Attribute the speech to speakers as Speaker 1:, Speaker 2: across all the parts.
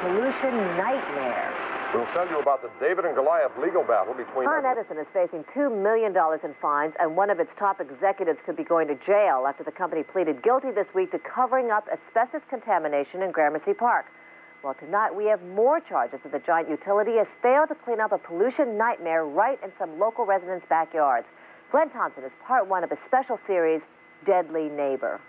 Speaker 1: pollution nightmare.
Speaker 2: We'll tell you about the David and Goliath legal battle between...
Speaker 1: Con Edison is facing $2 million in fines, and one of its top executives could be going to jail after the company pleaded guilty this week to covering up asbestos contamination in Gramercy Park. Well, tonight we have more charges that the giant utility has failed to clean up a pollution nightmare right in some local residents' backyards. Glenn Thompson is part one of a special series, Deadly Neighbor.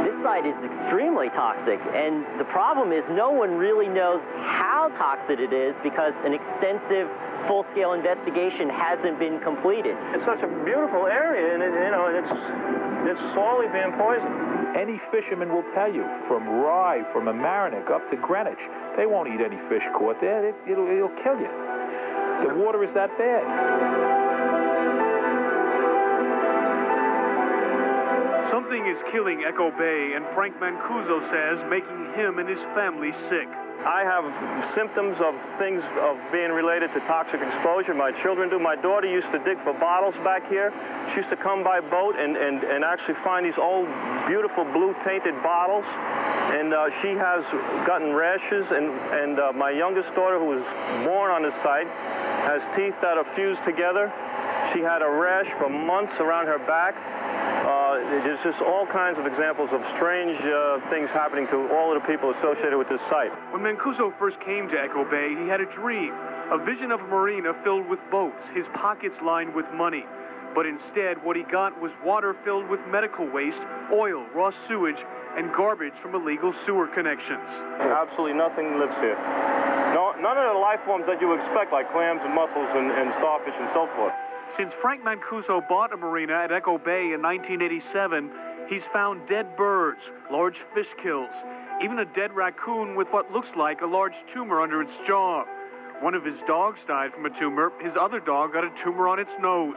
Speaker 3: This site is extremely toxic, and the problem is no one really knows how toxic it is because an extensive full-scale investigation hasn't been completed.
Speaker 4: It's such a beautiful area, and it's slowly being poisoned.
Speaker 5: Any fisherman will tell you, from Rye, from Amerenik up to Greenwich, they won't eat any fish caught there. It'll kill you. The water is that bad.
Speaker 6: Something is killing Echo Bay, and Frank Mancuso says making him and his family sick.
Speaker 4: I have symptoms of things of being related to toxic exposure. My children do. My daughter used to dig for bottles back here. She used to come by boat and actually find these old, beautiful blue tainted bottles. And she has gotten rashes. And my youngest daughter, who was born on the site, has teeth that are fused together. She had a rash for months around her back. There's just all kinds of examples of strange things happening to all of the people associated with this site.
Speaker 6: When Mancuso first came to Echo Bay, he had a dream, a vision of a marina filled with boats, his pockets lined with money. But instead, what he got was water filled with medical waste, oil, raw sewage, and garbage from illegal sewer connections.
Speaker 4: Absolutely nothing lives here. No, none of the life forms that you expect, like clams and mussels and starfish and so forth.
Speaker 6: Since Frank Mancuso bought a marina at Echo Bay in 1987, he's found dead birds, large fish kills, even a dead raccoon with what looks like a large tumor under its jaw. One of his dogs died from a tumor. His other dog got a tumor on its nose.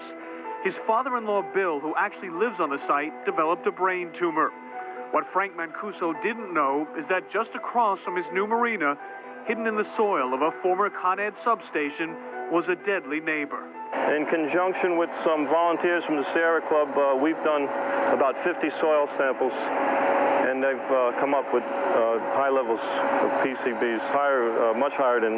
Speaker 6: His father-in-law, Bill, who actually lives on the site, developed a brain tumor. What Frank Mancuso didn't know is that just across from his new marina, hidden in the soil of a former Con Ed substation, was a deadly neighbor.
Speaker 4: In conjunction with some volunteers from the Sierra Club, we've done about 50 soil samples, and they've come up with high levels of PCBs, much higher than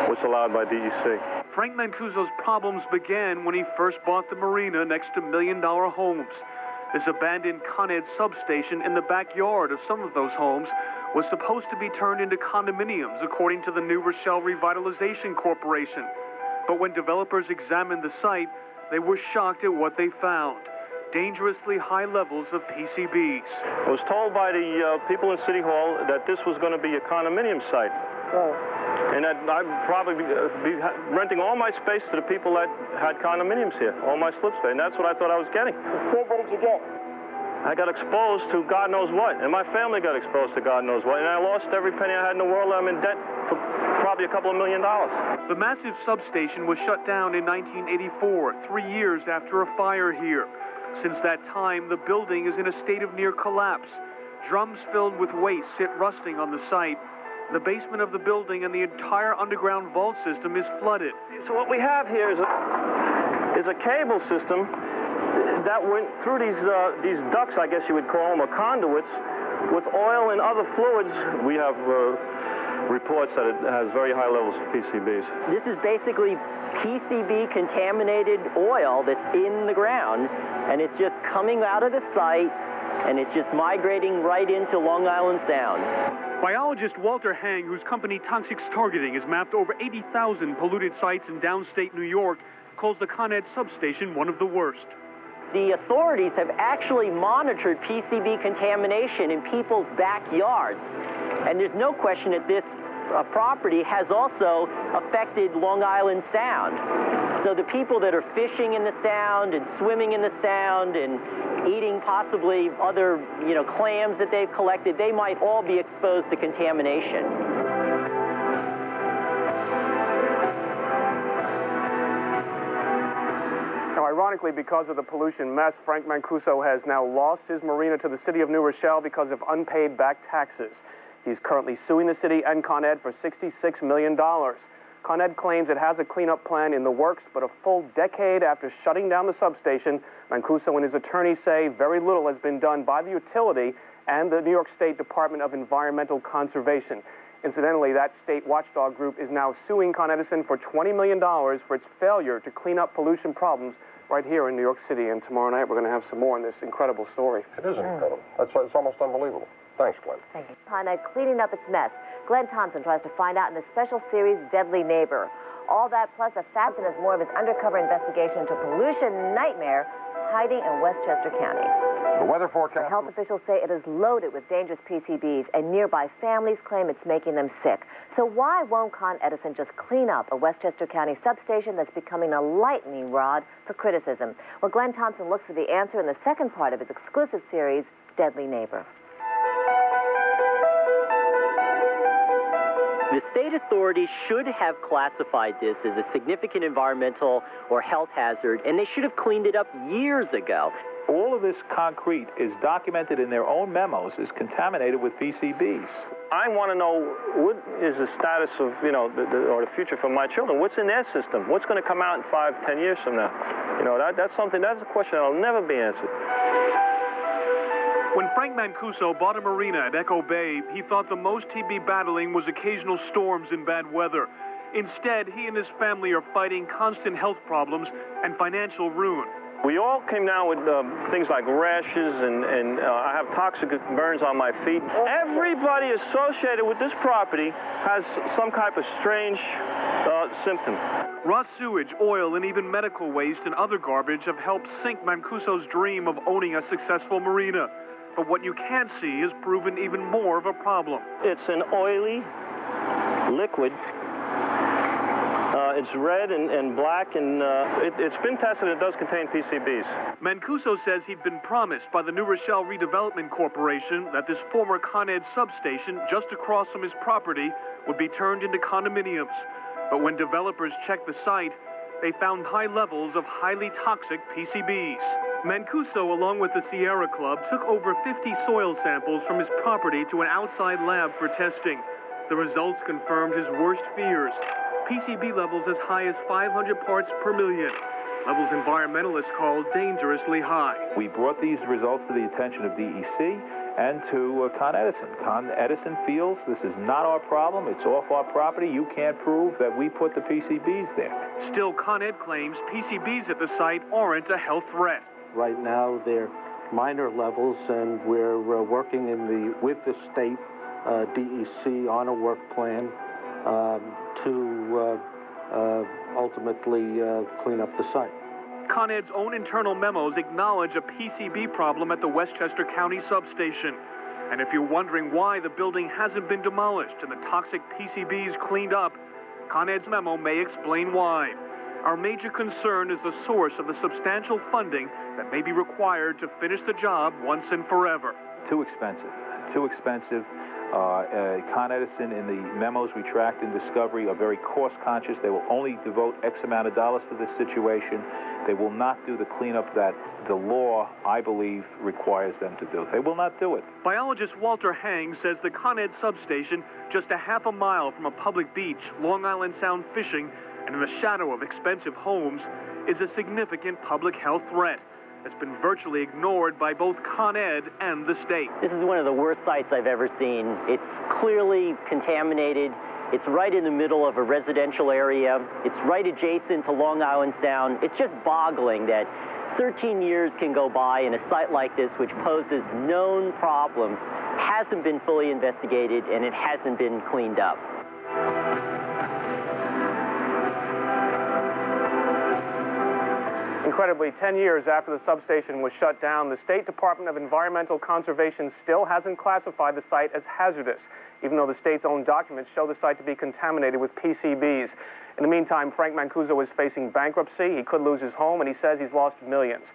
Speaker 4: what's allowed by DEC.
Speaker 6: Frank Mancuso's problems began when he first bought the marina next to million-dollar homes. This abandoned Con Ed substation in the backyard of some of those homes was supposed to be turned into condominiums, according to the New Rochelle Revitalization Corporation. But when developers examined the site, they were shocked at what they found: dangerously high levels of PCBs.
Speaker 4: I was told by the people in City Hall that this was going to be a condominium site. And that I'd probably be renting all my space to the people that had condominiums here, all my slip space, and that's what I thought I was getting.
Speaker 7: What did you get?
Speaker 4: I got exposed to God knows what, and my family got exposed to God knows what, and I lost every penny I had in the world. I'm in debt for probably a couple of $1 million.
Speaker 6: The massive substation was shut down in 1984, 3 years after a fire here. Since that time, the building is in a state of near collapse. Drums filled with waste sit rusting on the site. The basement of the building and the entire underground vault system is flooded.
Speaker 4: So what we have here is a cable system that went through these ducts, I guess you would call them, or conduits, with oil and other fluids. We have reports that it has very high levels of PCBs.
Speaker 3: This is basically PCB-contaminated oil that's in the ground, and it's just coming out of the site, and it's just migrating right into Long Island Sound.
Speaker 6: Biologist Walter Hang, whose company Toxics Targeting has mapped over 80,000 polluted sites in downstate New York, calls the Con Ed substation one of the worst.
Speaker 3: The authorities have actually monitored PCB contamination in people's backyards. And there's no question that this property has also affected Long Island Sound. So the people that are fishing in the Sound and swimming in the Sound and eating possibly other, clams that they've collected, they might all be exposed to contamination.
Speaker 8: Ironically, because of the pollution mess, Frank Mancuso has now lost his marina to the city of New Rochelle because of unpaid back taxes. He's currently suing the city and Con Ed for $66 million. Con Ed claims it has a cleanup plan in the works, but a full decade after shutting down the substation, Mancuso and his attorneys say very little has been done by the utility, and the New York State Department of Environmental Conservation. Incidentally, that state watchdog group is now suing Con Edison for $20 million for its failure to clean up pollution problems right here in New York City. And tomorrow night we're going to have some more on this incredible story.
Speaker 2: It is incredible. It's almost unbelievable. Thanks, Glenn.
Speaker 1: Thank you. Con Ed cleaning up its mess. Glenn Thompson tries to find out in the special series Deadly Neighbor. All that plus a facet as more of his undercover investigation into pollution nightmare hiding in Westchester County.
Speaker 2: The weather forecast.
Speaker 1: Health officials say it is loaded with dangerous PCBs, and nearby families claim it's making them sick. So why won't Con Edison just clean up a Westchester County substation that's becoming a lightning rod for criticism? Well, Glenn Thompson looks for the answer in the second part of his exclusive series, Deadly Neighbor.
Speaker 3: The state authorities should have classified this as a significant environmental or health hazard, and they should have cleaned it up years ago.
Speaker 5: All of this concrete is documented in their own memos as contaminated with PCBs.
Speaker 4: I want to know what is the status of, or the future for my children. What's in their system? What's going to come out in 5, 10 years from now? That's a question that'll never be answered.
Speaker 6: When Frank Mancuso bought a marina at Echo Bay, he thought the most he'd be battling was occasional storms and bad weather. Instead, he and his family are fighting constant health problems and financial ruin.
Speaker 4: We all came down with things like rashes, and I have toxic burns on my feet. Everybody associated with this property has some type of strange symptom.
Speaker 6: Raw sewage, oil, and even medical waste and other garbage have helped sink Mancuso's dream of owning a successful marina. But what you can't see has proven even more of a problem.
Speaker 4: It's an oily liquid. It's red and black, and it's been tested. It does contain PCBs.
Speaker 6: Mancuso says he'd been promised by the New Rochelle Redevelopment Corporation that this former Con Ed substation just across from his property would be turned into condominiums. But when developers checked the site, they found high levels of highly toxic PCBs. Mancuso, along with the Sierra Club, took over 50 soil samples from his property to an outside lab for testing. The results confirmed his worst fears. PCB levels as high as 500 parts per million. Levels environmentalists call dangerously high.
Speaker 5: We brought these results to the attention of DEC and to Con Edison. Con Edison feels this is not our problem. It's off our property. You can't prove that we put the PCBs there.
Speaker 6: Still, Con Ed claims PCBs at the site aren't a health threat.
Speaker 7: Right now, they're minor levels, and we're working with the state DEC on a work plan to ultimately clean up the site.
Speaker 6: Con Ed's own internal memos acknowledge a PCB problem at the Westchester County substation. And if you're wondering why the building hasn't been demolished and the toxic PCBs cleaned up, Con Ed's memo may explain why. Our major concern is the source of the substantial funding that may be required to finish the job once and forever.
Speaker 5: Too expensive. Too expensive. Con Edison, in the memos we tracked in Discovery, are very cost-conscious. They will only devote X amount of dollars to this situation. They will not do the cleanup that the law, I believe, requires them to do. They will not do it.
Speaker 6: Biologist Walter Hang says the Con Ed substation, just a half a mile from a public beach, Long Island Sound fishing, and in the shadow of expensive homes, is a significant public health threat that's been virtually ignored by both Con Ed and the state.
Speaker 3: This is one of the worst sites I've ever seen. It's clearly contaminated. It's right in the middle of a residential area. It's right adjacent to Long Island Sound. It's just boggling that 13 years can go by and a site like this, which poses known problems, hasn't been fully investigated and it hasn't been cleaned up.
Speaker 8: Incredibly, 10 years after the substation was shut down, the State Department of Environmental Conservation still hasn't classified the site as hazardous, even though the state's own documents show the site to be contaminated with PCBs. In the meantime, Frank Mancuso is facing bankruptcy. He could lose his home, and he says he's lost millions.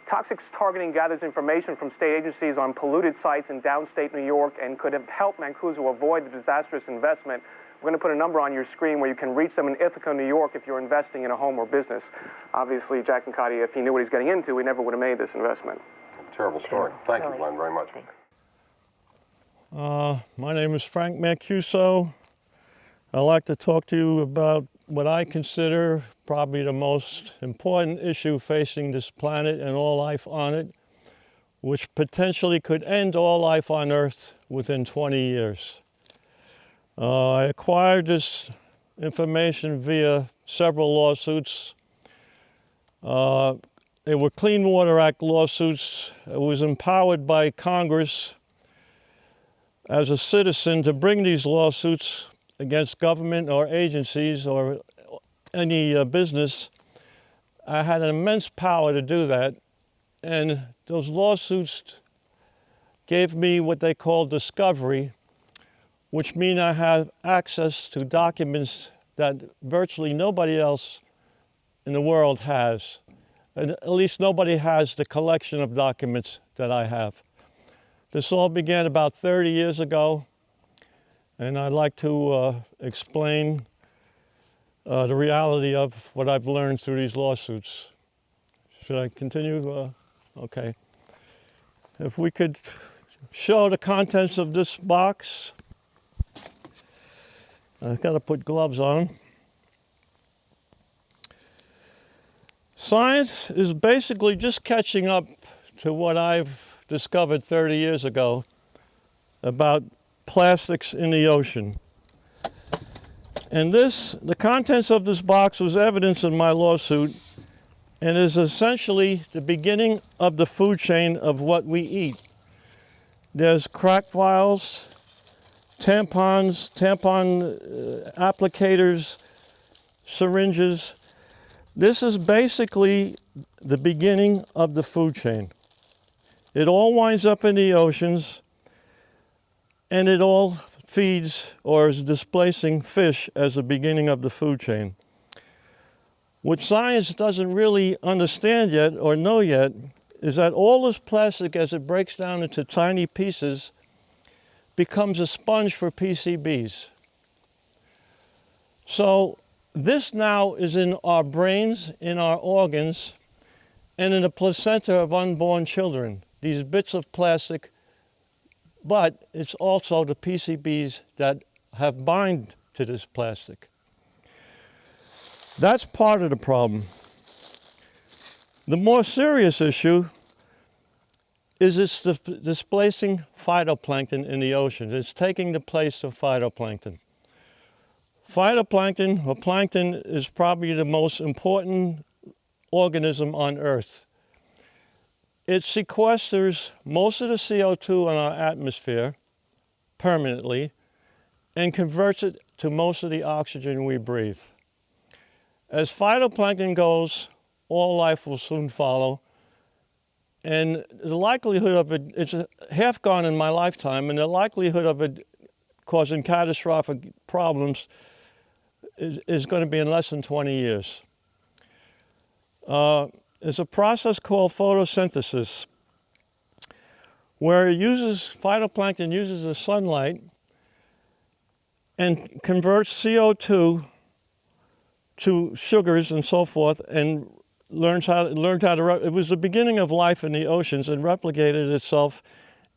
Speaker 8: Toxics Targeting gathers information from state agencies on polluted sites in downstate New York and could have helped Mancuso avoid the disastrous investment. We're going to put a number on your screen where you can reach them in Ithaca, New York, if you're investing in a home or business. Obviously, Jack and Cotty, if he knew what he's getting into, he never would have made this investment.
Speaker 2: Terrible story. Thank you, Glenn, very much.
Speaker 9: My name is Frank Mancuso. I'd like to talk to you about what I consider probably the most important issue facing this planet and all life on it, which potentially could end all life on Earth within 20 years. I acquired this information via several lawsuits. They were Clean Water Act lawsuits. I was empowered by Congress as a citizen to bring these lawsuits against government or agencies or any business. I had an immense power to do that, and those lawsuits gave me what they call discovery, which means I have access to documents that virtually nobody else in the world has. And at least nobody has the collection of documents that I have. This all began about 30 years ago, and I'd like to explain the reality of what I've learned through these lawsuits. Should I continue? Okay. If we could show the contents of this box. I've got to put gloves on. Science is basically just catching up to what I've discovered 30 years ago about plastics in the ocean. And the contents of this box was evidence in my lawsuit and is essentially the beginning of the food chain of what we eat. There's crack vials, tampon applicators, syringes. This is basically the beginning of the food chain. It all winds up in the oceans, and it all feeds or is displacing fish as the beginning of the food chain. What science doesn't really understand yet or know yet is that all this plastic, as it breaks down into tiny pieces, becomes a sponge for PCBs. So this now is in our brains, in our organs, and in the placenta of unborn children, these bits of plastic, but it's also the PCBs that have bind to this plastic. That's part of the problem. The more serious issue is it's displacing phytoplankton in the ocean. It's taking the place of phytoplankton. Phytoplankton, or plankton, is probably the most important organism on Earth. It sequesters most of the CO2 in our atmosphere permanently and converts it to most of the oxygen we breathe. As phytoplankton goes, all life will soon follow. And the likelihood of it, it's half gone in my lifetime, and the likelihood of it causing catastrophic problems is going to be in less than 20 years. It's a process called photosynthesis, where phytoplankton uses the sunlight and converts CO2 to sugars and so forth, and learned how to, it was the beginning of life in the oceans and replicated itself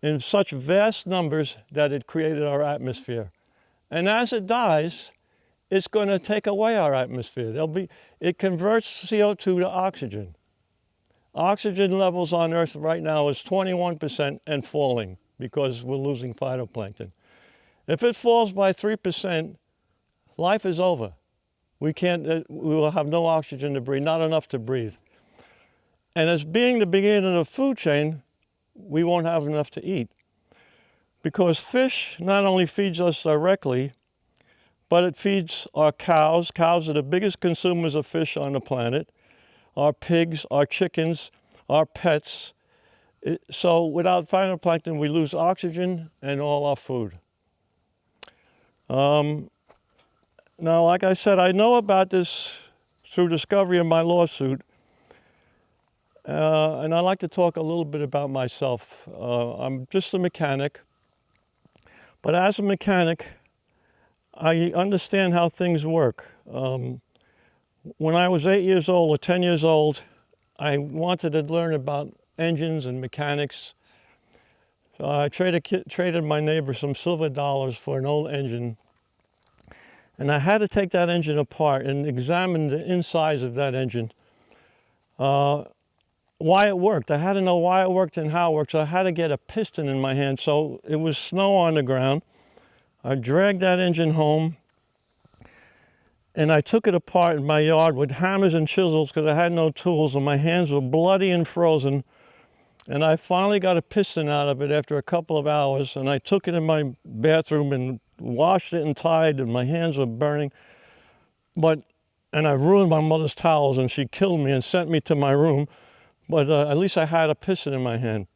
Speaker 9: in such vast numbers that it created our atmosphere. And as it dies, it's going to take away our atmosphere. It converts CO2 to oxygen. Oxygen levels on Earth right now is 21% and falling because we're losing phytoplankton. If it falls by 3%, life is over. We will have no oxygen to breathe, not enough to breathe. And as being the beginning of the food chain, we won't have enough to eat. Because fish not only feeds us directly, but it feeds our cows. Cows are the biggest consumers of fish on the planet. Our pigs, our chickens, our pets. So without phytoplankton, we lose oxygen and all our food. Now, like I said, I know about this through discovery in my lawsuit. And I'd like to talk a little bit about myself. I'm just a mechanic. But as a mechanic, I understand how things work. When I was 8 years old or 10 years old, I wanted to learn about engines and mechanics. So I traded my neighbor some silver dollars for an old engine. And I had to take that engine apart and examine the insides of that engine. why it worked. I had to know why it worked and how it worked, so I had to get a piston in my hand. So it was snow on the ground. I dragged that engine home, and I took it apart in my yard with hammers and chisels because I had no tools, and my hands were bloody and frozen. And I finally got a piston out of it after a couple of hours, and I took it in my bathroom and washed it and tied, and my hands were burning. And I ruined my mother's towels, and she killed me and sent me to my room. But at least I had a piston in my hand.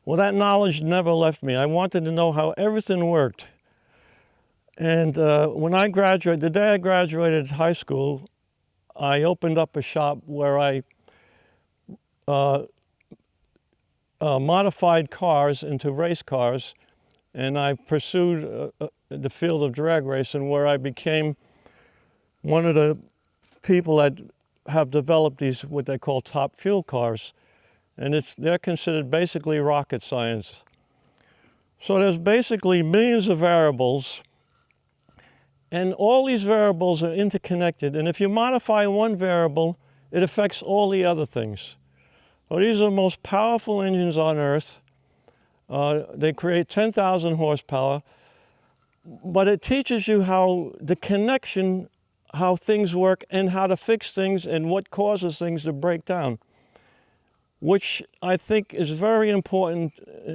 Speaker 9: Well, that knowledge never left me. I wanted to know how everything worked. And when I graduated, the day I graduated high school, I opened up a shop where I modified cars into race cars, and I pursued the field of drag racing, where I became one of the people that have developed these, what they call top fuel cars. And they're considered basically rocket science. So there's basically millions of variables, and all these variables are interconnected. And if you modify one variable, it affects all the other things. So these are the most powerful engines on Earth. They create 10,000 horsepower, but it teaches you how the connection, how things work, and how to fix things, and what causes things to break down, which I think is very important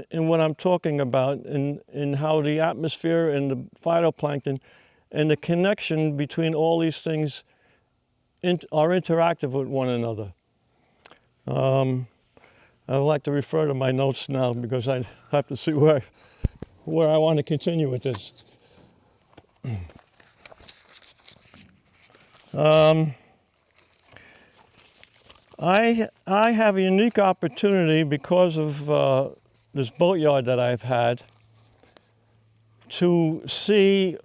Speaker 9: in what I'm talking about, in how the atmosphere and the phytoplankton and the connection between all these things are interactive with one another. I'd like to refer to my notes now because I have to see where I want to continue with this. I have a unique opportunity because of this boatyard that I've had to see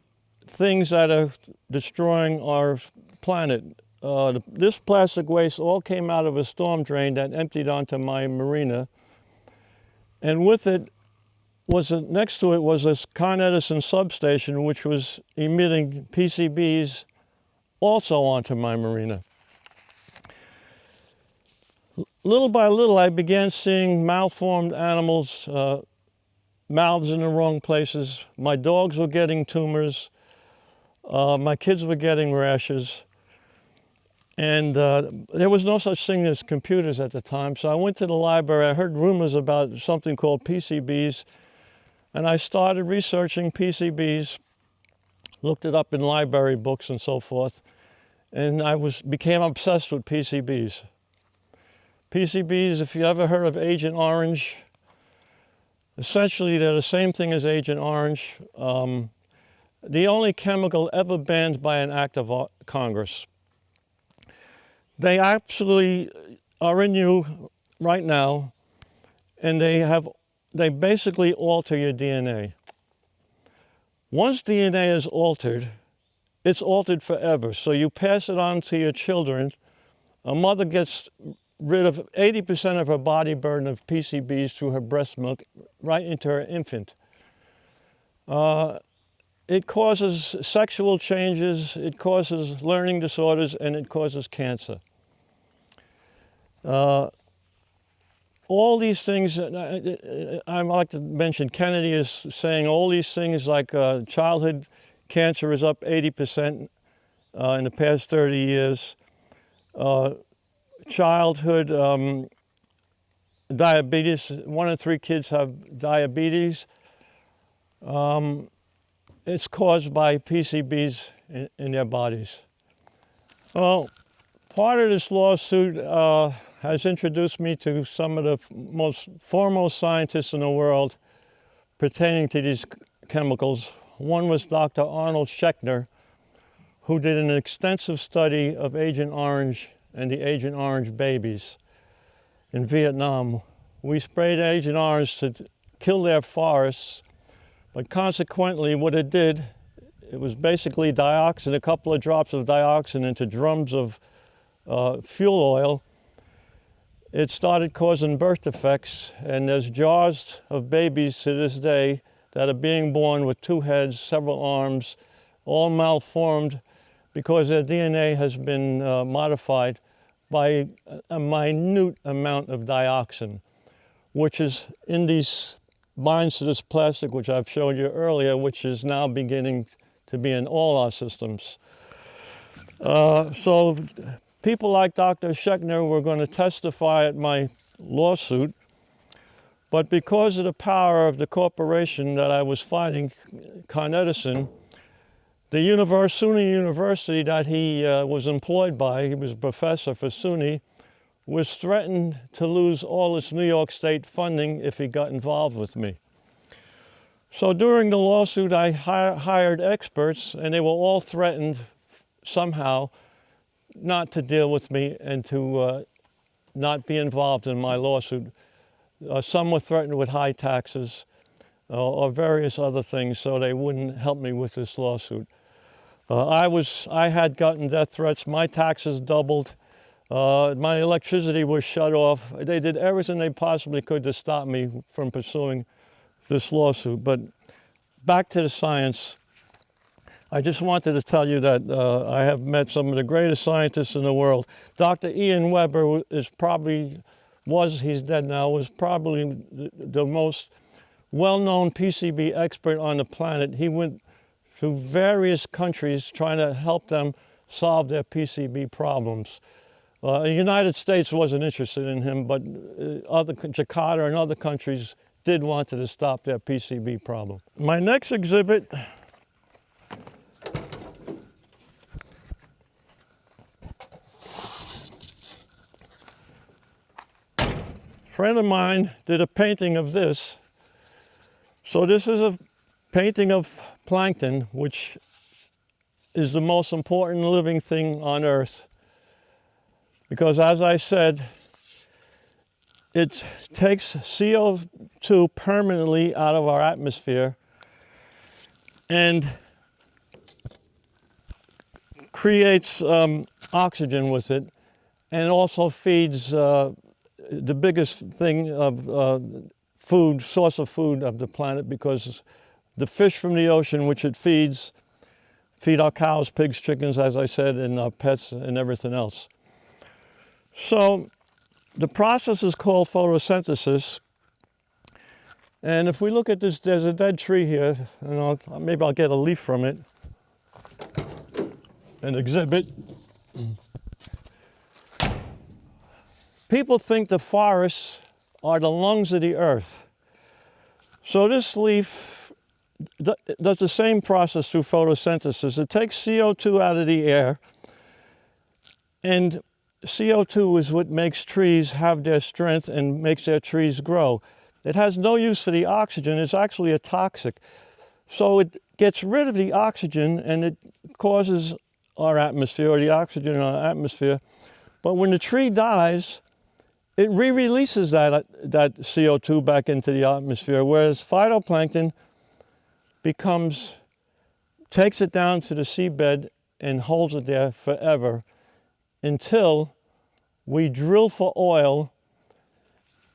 Speaker 9: things that are destroying our planet. This plastic waste all came out of a storm drain that emptied onto my marina, and with it next to it was this Con Edison substation, which was emitting PCBs also onto my marina. Little by little, I began seeing malformed animals, mouths in the wrong places. My dogs were getting tumors. My kids were getting rashes. And there was no such thing as computers at the time. So I went to the library. I heard rumors about something called PCBs. And I started researching PCBs, looked it up in library books and so forth. And I became obsessed with PCBs. PCBs, if you ever heard of Agent Orange, essentially they're the same thing as Agent Orange. The only chemical ever banned by an act of Congress. They absolutely are in you right now, and they basically alter your DNA. Once DNA is altered, it's altered forever. So you pass it on to your children. A mother gets rid of 80% of her body burden of PCBs through her breast milk right into her infant. It causes sexual changes, it causes learning disorders, and it causes cancer. All these things, I'd like to mention, Kennedy is saying all these things like childhood cancer is up 80% in the past 30 years. Childhood diabetes, 1 in 3 kids have diabetes. It's caused by PCBs in their bodies. Well, part of this lawsuit has introduced me to some of the most foremost scientists in the world pertaining to these chemicals. One was Dr. Arnold Schechner, who did an extensive study of Agent Orange and the Agent Orange babies in Vietnam. We sprayed Agent Orange to kill their forests, but consequently what it did, it was basically dioxin, a couple of drops of dioxin into drums of fuel oil. It started causing birth defects, and there's jars of babies to this day that are being born with 2 heads, several arms, all malformed because their DNA has been modified by a minute amount of dioxin, which is in these binds to this plastic, which I've showed you earlier, which is now beginning to be in all our systems. So people like Dr. Schechner were going to testify at my lawsuit, but because of the power of the corporation that I was fighting, Con Edison, the SUNY University that he was employed by, he was a professor for SUNY, was threatened to lose all its New York State funding if he got involved with me. So during the lawsuit, I hired experts, and they were all threatened somehow not to deal with me and to not be involved in my lawsuit. Some were threatened with high taxes or various other things, so they wouldn't help me with this lawsuit. I had gotten death threats. My taxes doubled. My electricity was shut off. They did everything they possibly could to stop me from pursuing this lawsuit. But back to the science. I just wanted to tell you that I have met some of the greatest scientists in the world. Dr. Ian Weber he's dead now, was probably the most well-known PCB expert on the planet. He went to various countries trying to help them solve their PCB problems. The United States wasn't interested in him, but Jakarta and other countries did want to stop their PCB problem. My next exhibit a friend of mine did a painting of this. So this is a painting of plankton, which is the most important living thing on Earth. Because as I said, it takes CO2 permanently out of our atmosphere and creates oxygen with it, and also feeds the biggest thing of source of food of the planet, because the fish from the ocean, which it feed our cows, pigs, chickens, as I said, and our pets and everything else. So the process is called photosynthesis. And if we look at this, there's a dead tree here, and maybe I'll get a leaf from it and exhibit. People think the forests are the lungs of the earth. So this leaf does the same process through photosynthesis. It takes CO2 out of the air, and CO2 is what makes trees have their strength and makes their trees grow. It has no use for the oxygen. It's actually a toxic. So it gets rid of the oxygen, and it causes our atmosphere, or the oxygen in our atmosphere. But when the tree dies, it re-releases that CO2 back into the atmosphere, whereas phytoplankton takes it down to the seabed and holds it there forever until we drill for oil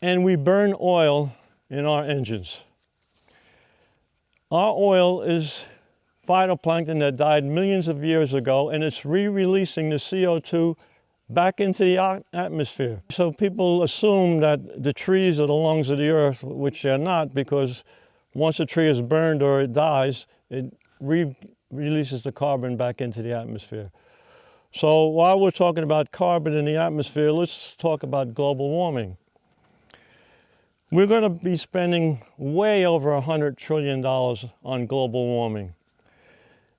Speaker 9: and we burn oil in our engines. Our oil is phytoplankton that died millions of years ago, and it's re-releasing the CO2 back into the atmosphere. So people assume that the trees are the lungs of the earth, which they're not, because once a tree is burned or it dies, it releases the carbon back into the atmosphere. So while we're talking about carbon in the atmosphere, let's talk about global warming. We're going to be spending way over $100 trillion on global warming.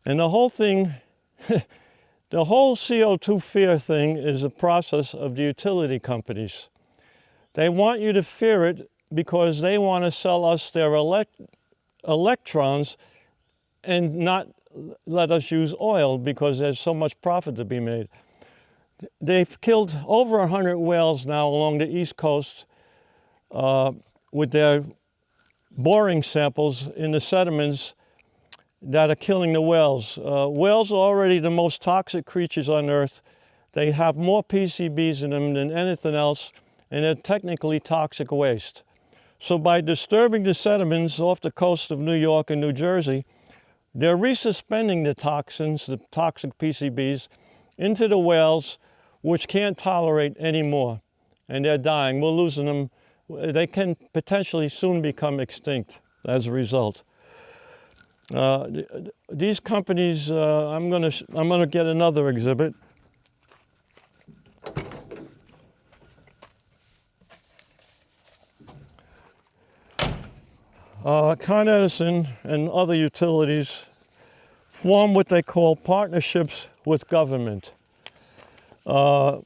Speaker 9: And the whole thing, the whole CO2 fear thing is a process of the utility companies. They want you to fear it because they want to sell us their electrons and not let us use oil because there's so much profit to be made. They've killed over 100 whales now along the East Coast with their boring samples in the sediments that are killing the whales. Whales are already the most toxic creatures on Earth. They have more PCBs in them than anything else, and they're technically toxic waste. So by disturbing the sediments off the coast of New York and New Jersey, they're resuspending the toxins, the toxic PCBs, into the whales, which can't tolerate anymore, and they're dying. We're losing them. They can potentially soon become extinct as a result. These companies, I'm gonna get another exhibit. Con Edison and other utilities form what they call partnerships with government. And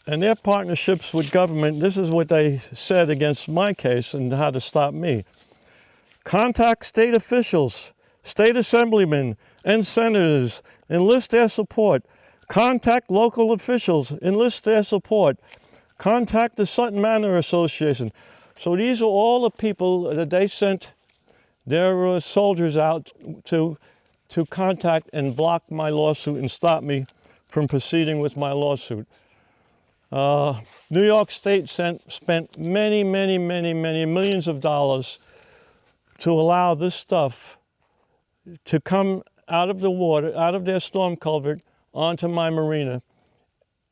Speaker 9: their partnerships with government, this is what they said against my case and how to stop me. Contact state officials, state assemblymen, and senators, enlist their support. Contact local officials, enlist their support. Contact the Sutton Manor Association. So these are all the people that they sent their soldiers out to contact and block my lawsuit and stop me from proceeding with my lawsuit. New York State spent many millions of dollars to allow this stuff to come out of the water, out of their storm culvert, onto my marina,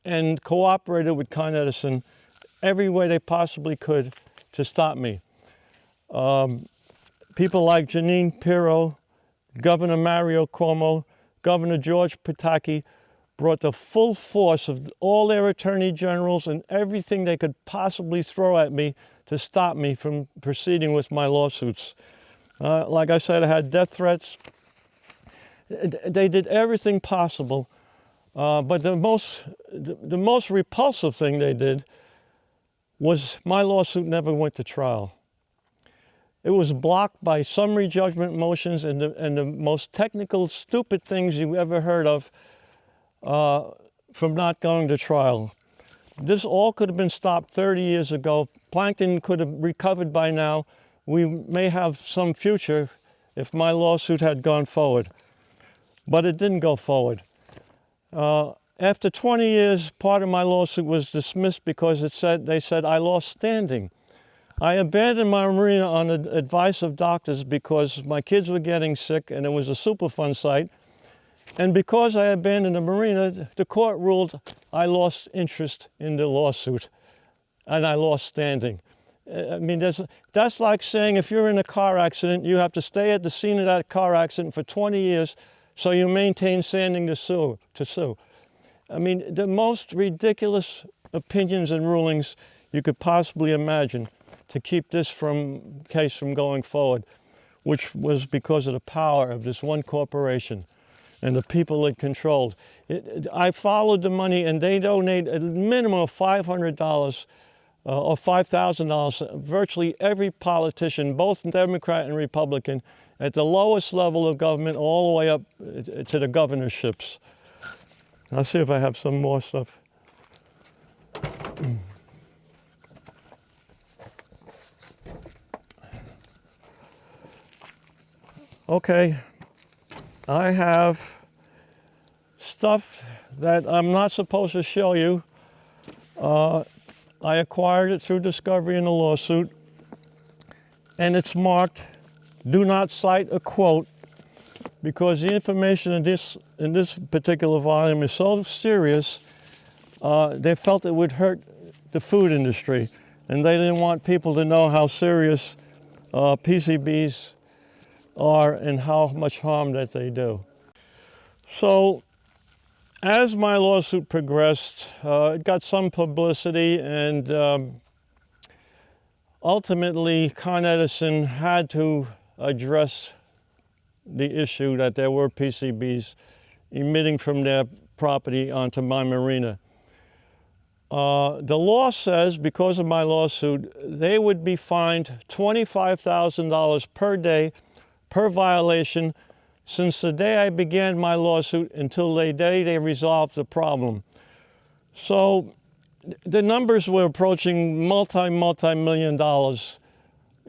Speaker 9: and cooperated with Con Edison every way they possibly could to stop me. People like Janine Pirro, Governor Mario Cuomo, Governor George Pataki brought the full force of all their attorney generals and everything they could possibly throw at me to stop me from proceeding with my lawsuits. Like I said, I had death threats. They did everything possible, but the most repulsive thing they did was my lawsuit never went to trial. It was blocked by summary judgment motions and the most technical, stupid things you ever heard of from not going to trial. This all could have been stopped 30 years ago. Plankton could have recovered by now. We may have some future if my lawsuit had gone forward. But it didn't go forward. After 20 years, part of my lawsuit was dismissed because they said I lost standing. I abandoned my marina on the advice of doctors because my kids were getting sick and it was a Superfund site. And because I abandoned the marina, the court ruled I lost interest in the lawsuit and I lost standing. I mean, that's like saying if you're in a car accident, you have to stay at the scene of that car accident for 20 years so you maintain standing to sue. I mean, the most ridiculous opinions and rulings you could possibly imagine to keep this case from going forward, which was because of the power of this one corporation and the people it controlled. I followed the money, and they donated a minimum of $500 or $5,000. Virtually every politician, both Democrat and Republican, at the lowest level of government all the way up to the governorships. I'll see if I have some more stuff. Okay, I have stuff that I'm not supposed to show you. I acquired it through discovery in a lawsuit, and it's marked, "Do not cite a quote," because the information in this particular volume is so serious, they felt it would hurt the food industry, and they didn't want people to know how serious PCBs are and how much harm that they do. So as my lawsuit progressed, it got some publicity, and ultimately Con Edison had to address the issue that there were PCBs emitting from their property onto my marina. The law says, because of my lawsuit, they would be fined $25,000 per day per violation since the day I began my lawsuit until the day they resolved the problem. So the numbers were approaching multi-million dollars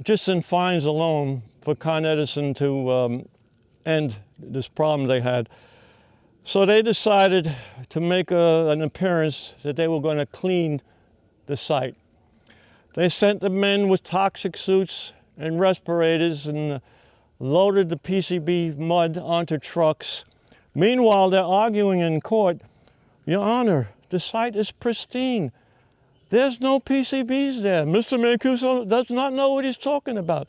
Speaker 9: just in fines alone for Con Edison to end this problem they had. So they decided to make an appearance that they were going to clean the site. They sent the men with toxic suits and respirators and loaded the PCB mud onto trucks. Meanwhile, they're arguing in court, "Your Honor, The site is pristine. There's no PCBs there. Mr. Mancuso does not know what he's talking about.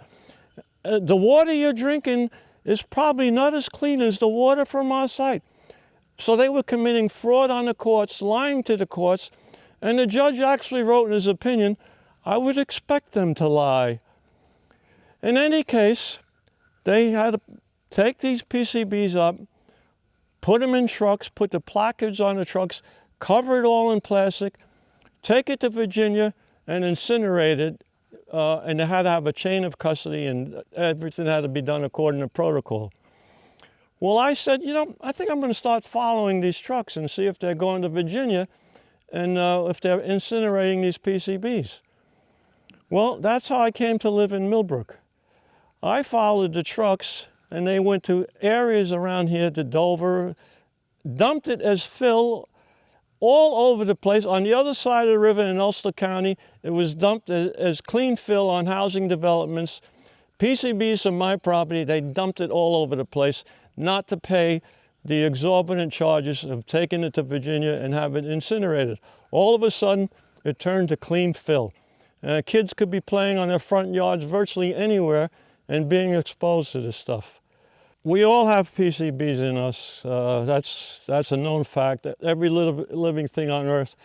Speaker 9: The water you're drinking is probably not as clean as the water from our site. So they were committing fraud on the courts, lying to the courts, and the judge actually wrote in his opinion, I would expect them to lie. In any case, they had to take these PCBs up, put them in trucks, put the placards on the trucks, cover it all in plastic, take it to Virginia and incinerate it, and they had to have a chain of custody and everything had to be done according to protocol. Well, I said, you know, I think I'm going to start following these trucks and see if they're going to Virginia and if they're incinerating these PCBs. Well, that's how I came to live in Millbrook. I followed the trucks and they went to areas around here, to Dover, dumped it as fill all over the place. On the other side of the river in Ulster County, it was dumped as clean fill on housing developments. PCBs from my property, they dumped it all over the place, not to pay the exorbitant charges of taking it to Virginia and have it incinerated. All of a sudden, it turned to clean fill. Kids could be playing on their front yards virtually anywhere and being exposed to this stuff. We all have PCBs in us. That's a known fact. Every living thing on Earth.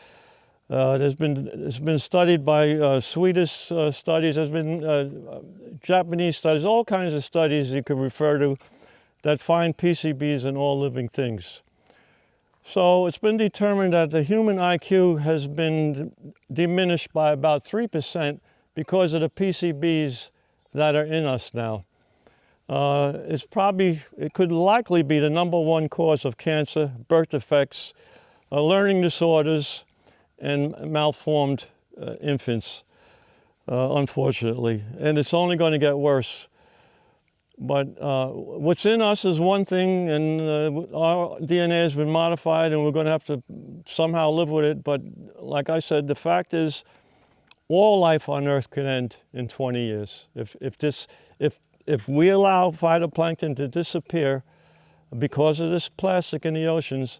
Speaker 9: It's been studied by Swedish studies. There's been Japanese studies, all kinds of studies you could refer to that find PCBs in all living things. So it's been determined that the human IQ has been diminished by about 3% because of the PCBs that are in us now. It could likely be the #1 cause of cancer, birth defects, learning disorders, and malformed infants, unfortunately. And it's only going to get worse. But what's in us is one thing, and our DNA has been modified, and we're going to have to somehow live with it. But like I said, the fact is, all life on Earth could end in 20 years. If we allow phytoplankton to disappear because of this plastic in the oceans,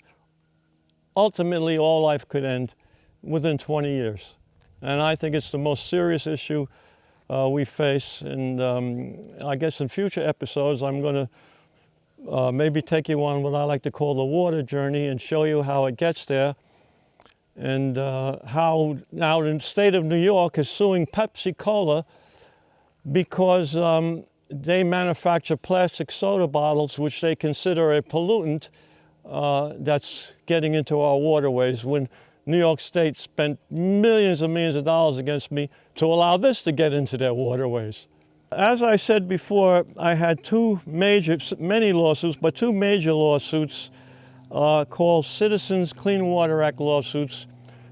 Speaker 9: ultimately all life could end within 20 years. And I think it's the most serious issue we face. And I guess in future episodes, I'm going to maybe take you on what I like to call the water journey and show you how it gets there. And how now the state of New York is suing Pepsi-Cola because they manufacture plastic soda bottles, which they consider a pollutant that's getting into our waterways, when New York State spent millions and millions of dollars against me to allow this to get into their waterways. As I said before, I had many lawsuits, but two major lawsuits called Citizens Clean Water Act lawsuits,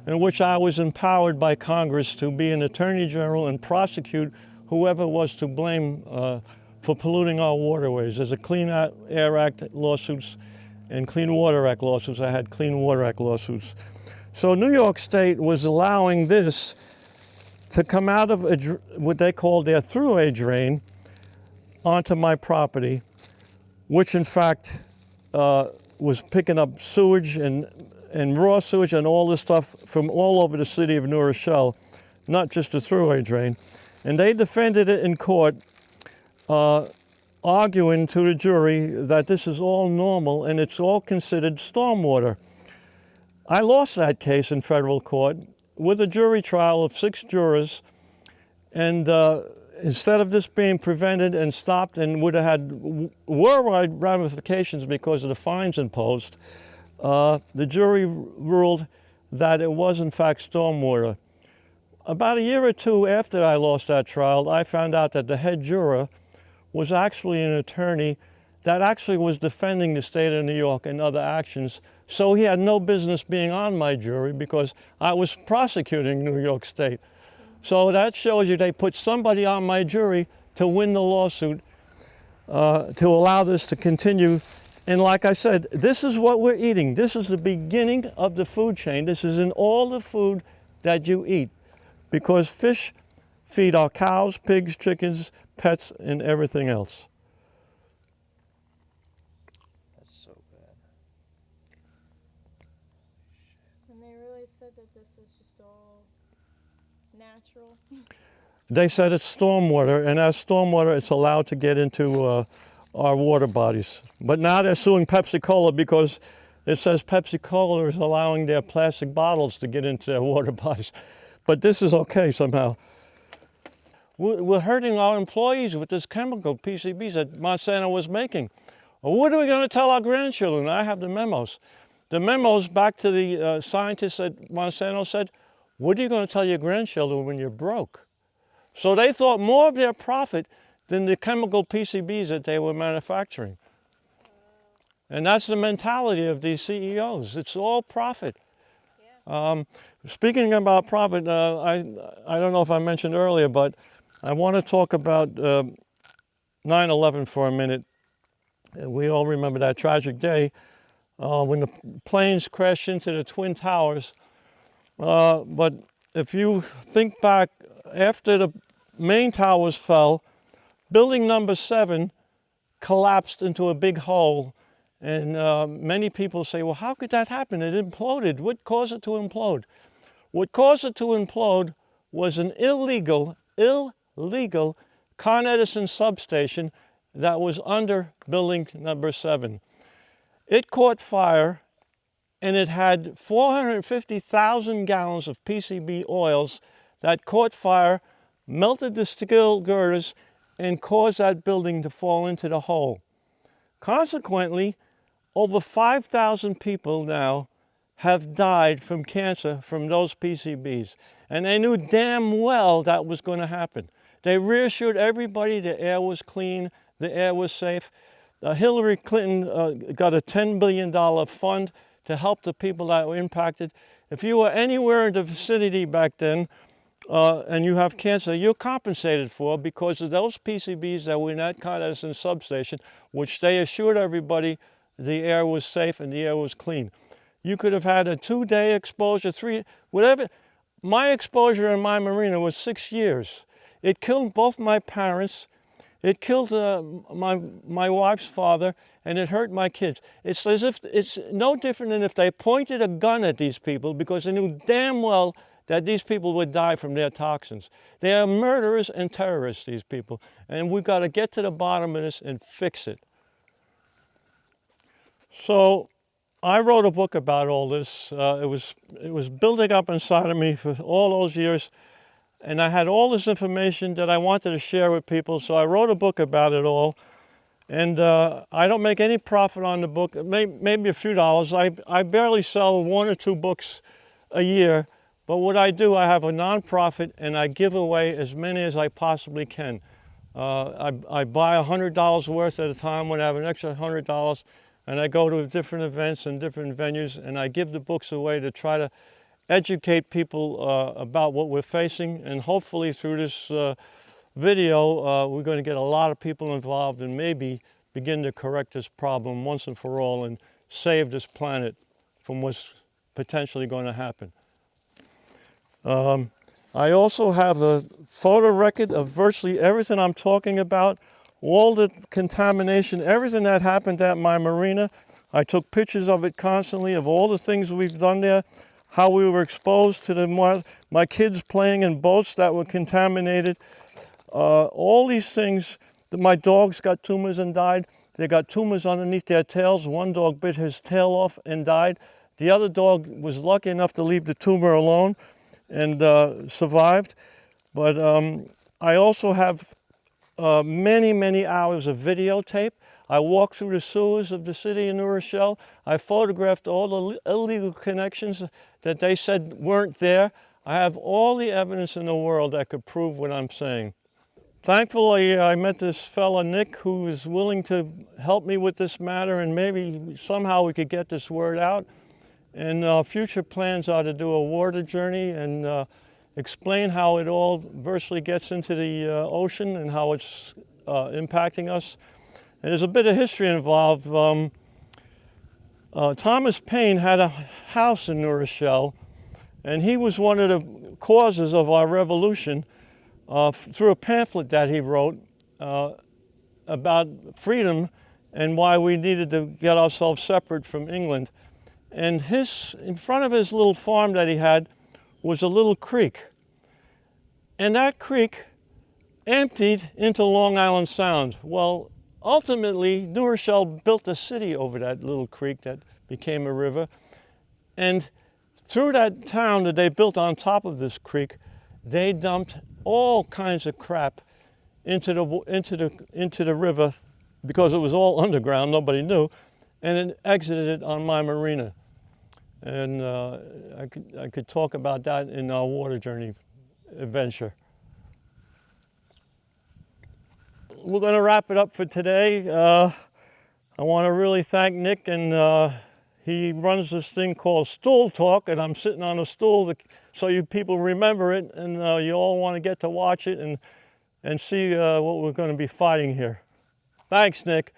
Speaker 9: in which I was empowered by Congress to be an attorney general and prosecute whoever was to blame for polluting our waterways. There's a Clean Air Act lawsuits and Clean Water Act lawsuits. I had Clean Water Act lawsuits. So New York State was allowing this to come out of what they call their throughway drain onto my property, which in fact was picking up sewage and raw sewage and all this stuff from all over the city of New Rochelle, not just the throughway drain. And they defended it in court, arguing to the jury that this is all normal and it's all considered stormwater. I lost that case in federal court with a jury trial of 6 jurors, and instead of this being prevented and stopped and would have had worldwide ramifications because of the fines imposed, the jury ruled that it was in fact stormwater. About a year or two after I lost that trial, I found out that the head juror was actually an attorney that actually was defending the state of New York and other actions. So he had no business being on my jury because I was prosecuting New York State. So that shows you they put somebody on my jury to win the lawsuit, to allow this to continue. And like I said, this is what we're eating. This is the beginning of the food chain. This is in all the food that you eat, because fish feed our cows, pigs, chickens, pets, and everything else.
Speaker 10: And they really
Speaker 9: They said it's stormwater, and as stormwater, it's allowed to get into our water bodies. But now they're suing Pepsi-Cola because it says Pepsi-Cola is allowing their plastic bottles to get into their water bodies. But this is okay somehow. We're hurting our employees with this chemical, PCBs, that Monsanto was making. What are we going to tell our grandchildren? I have the memos. The memos back to the scientists at Monsanto said, what are you going to tell your grandchildren when you're broke? So they thought more of their profit than the chemical PCBs that they were manufacturing. And that's the mentality of these CEOs. It's all profit. Speaking about profit, I don't know if I mentioned earlier, but I want to talk about 9/11 for a minute. We all remember that tragic day when the planes crashed into the Twin Towers. But if you think back, after the main towers fell, building number 7 collapsed into a big hole. And many people say, well, how could that happen? It imploded. What caused it to implode? What caused it to implode was an illegal Con Edison substation that was under building number 7. It caught fire, and it had 450,000 gallons of PCB oils that caught fire, melted the steel girders, and caused that building to fall into the hole. Consequently, over 5,000 people now have died from cancer from those PCBs. And they knew damn well that was going to happen. They reassured everybody the air was clean, the air was safe. Hillary Clinton got a $10 billion fund to help the people that were impacted. If you were anywhere in the vicinity back then and you have cancer, you're compensated for because of those PCBs that were in that Con Edison substation, which they assured everybody the air was safe and the air was clean. You could have had a 2-day exposure, 3, whatever. My exposure in my marina was 6 years. It killed both my parents. It killed my wife's father, and it hurt my kids. It's as if it's no different than if they pointed a gun at these people because they knew damn well that these people would die from their toxins. They are murderers and terrorists, these people, and we've got to get to the bottom of this and fix it. So I wrote a book about all this. It was building up inside of me for all those years, and I had all this information that I wanted to share with people, so I wrote a book about it all. And I don't make any profit on the book, maybe a few dollars. I barely sell 1 or 2 books a year, but what I do, I have a nonprofit and I give away as many as I possibly can. I buy $100 worth at a time when I have an extra $100, and I go to different events and different venues, and I give the books away to try to educate people about what we're facing. And hopefully through this video, we're going to get a lot of people involved and maybe begin to correct this problem once and for all and save this planet from what's potentially going to happen. I also have a photo record of virtually everything I'm talking about, all the contamination, everything that happened at my marina. I took pictures of it constantly, of all the things we've done there, how we were exposed to my kids playing in boats that were contaminated. All these things, my dogs got tumors and died. They got tumors underneath their tails. One dog bit his tail off and died. The other dog was lucky enough to leave the tumor alone and survived. But I also have many, many hours of videotape. I walked through the sewers of the city of New Rochelle. I photographed all the illegal connections that they said weren't there. I have all the evidence in the world that could prove what I'm saying. Thankfully, I met this fella, Nick, who is willing to help me with this matter, and maybe somehow we could get this word out. And future plans are to do a water journey and explain how it all virtually gets into the ocean and how it's impacting us. And there's a bit of history involved. Thomas Paine had a house in New Rochelle, and he was one of the causes of our revolution through a pamphlet that he wrote about freedom and why we needed to get ourselves separate from England. And in front of his little farm that he had was a little creek. And that creek emptied into Long Island Sound. Well, ultimately, New Rochelle built a city over that little creek that became a river. And through that town that they built on top of this creek, they dumped all kinds of crap into the river because it was all underground, nobody knew, and it exited on my marina. And I could talk about that in our water journey adventure. We're going to wrap it up for today. I want to really thank Nick, and he runs this thing called Stool Talk, and I'm sitting on a stool so you people remember it, and you all want to get to watch it and see what we're going to be fighting here. Thanks, Nick.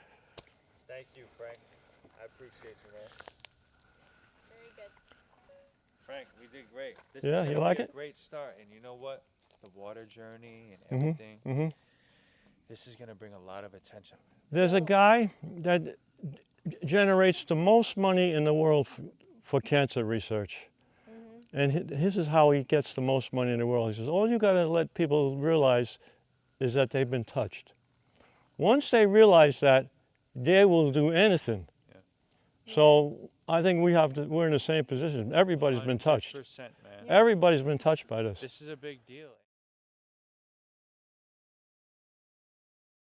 Speaker 10: Thank you, Frank. I appreciate you, man.
Speaker 11: Very good.
Speaker 10: Frank, we did great. This
Speaker 9: Yeah,
Speaker 10: is
Speaker 9: you
Speaker 10: gonna
Speaker 9: like
Speaker 10: be
Speaker 9: it?
Speaker 10: a great start, and you know what? The water journey and everything. This is going to bring a lot of attention.
Speaker 9: There's a guy that generates the most money in the world for cancer research. And this is how he gets the most money in the world. He says, all you got to let people realize is that they've been touched. Once they realize that, they will do anything. Yeah. So I think we're in the same position. Everybody's been touched.
Speaker 10: 100%, man.
Speaker 9: Everybody's been touched by this.
Speaker 10: This is a big deal.